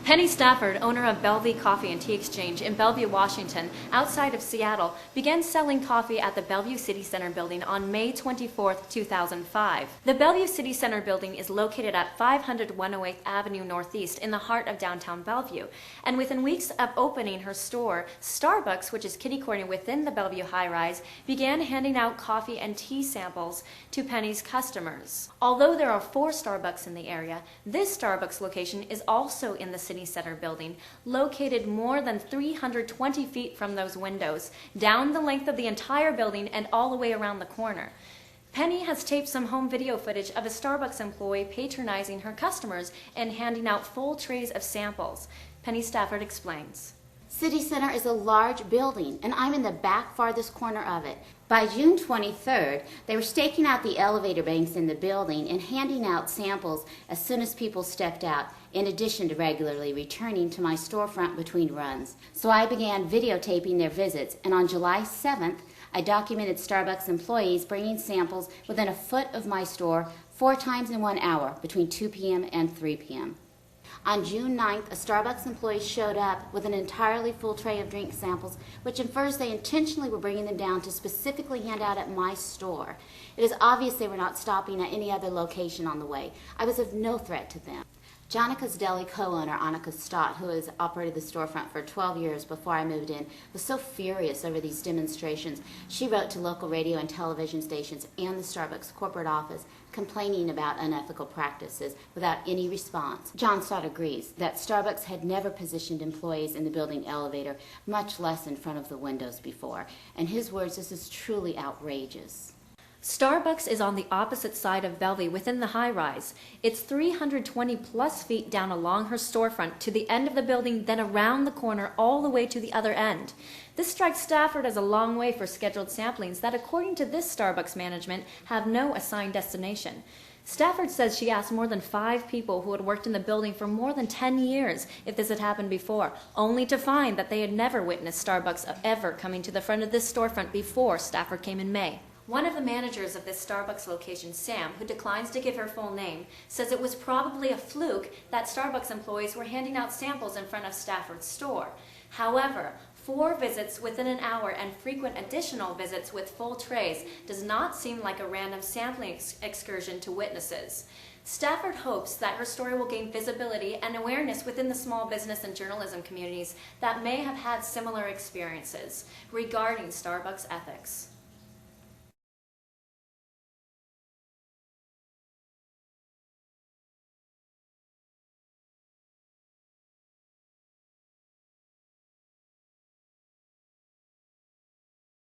Penny Stafford, owner of Bellevue Coffee and Tea Exchange in Bellevue, Washington, outside of Seattle, began selling coffee at the Bellevue City Center building on May 24, 2005. The Bellevue City Center building is located at 500 108th Avenue Northeast in the heart of downtown Bellevue. And within weeks of opening her store, Starbucks, which is kitty-corner within the Bellevue high-rise, began handing out coffee and tea samples to Penny's customers. Although there are 4 Starbucks in the area, this Starbucks location is also in the City Center building, located more than 320 feet from those windows, down the length of the entire building and all the way around the corner. Penny has taped some home video footage of a Starbucks employee patronizing her customers and handing out full trays of samples. Penny Stafford explains. City Center is a large building, and I'm in the back farthest corner of it. By June 23rd, they were staking out the elevator banks in the building and handing out samples as soon as people stepped out, in addition to regularly returning to my storefront between runs. So I began videotaping their visits, and on July 7th, I documented Starbucks employees bringing samples within a foot of my store 4 times in 1 hour, between 2 p.m. and 3 p.m. On June 9th, a Starbucks employee showed up with an entirely full tray of drink samples, which infers they intentionally were bringing them down to specifically hand out at my store. It is obvious they were not stopping at any other location on the way. I was of no threat to them. Jonica's Deli co-owner, Annika Stott, who has operated the storefront for 12 years before I moved in, was so furious over these demonstrations. She wrote to local radio and television stations and the Starbucks corporate office complaining about unethical practices without any response. John Stott agrees that Starbucks had never positioned employees in the building elevator, much less in front of the windows before. In his words, this is truly outrageous. Starbucks is on the opposite side of Bellevue within the high-rise. It's 320 plus feet down along her storefront to the end of the building, then around the corner all the way to the other end. This strikes Stafford as a long way for scheduled samplings that, according to this Starbucks management, have no assigned destination. Stafford says she asked more than 5 people who had worked in the building for more than 10 years if this had happened before, only to find that they had never witnessed Starbucks ever coming to the front of this storefront before Stafford came in May. One of the managers of this Starbucks location, Sam, who declines to give her full name, says it was probably a fluke that Starbucks employees were handing out samples in front of Stafford's store. However, 4 visits within an hour and frequent additional visits with full trays does not seem like a random sampling excursion to witnesses. Stafford hopes that her story will gain visibility and awareness within the small business and journalism communities that may have had similar experiences regarding Starbucks ethics.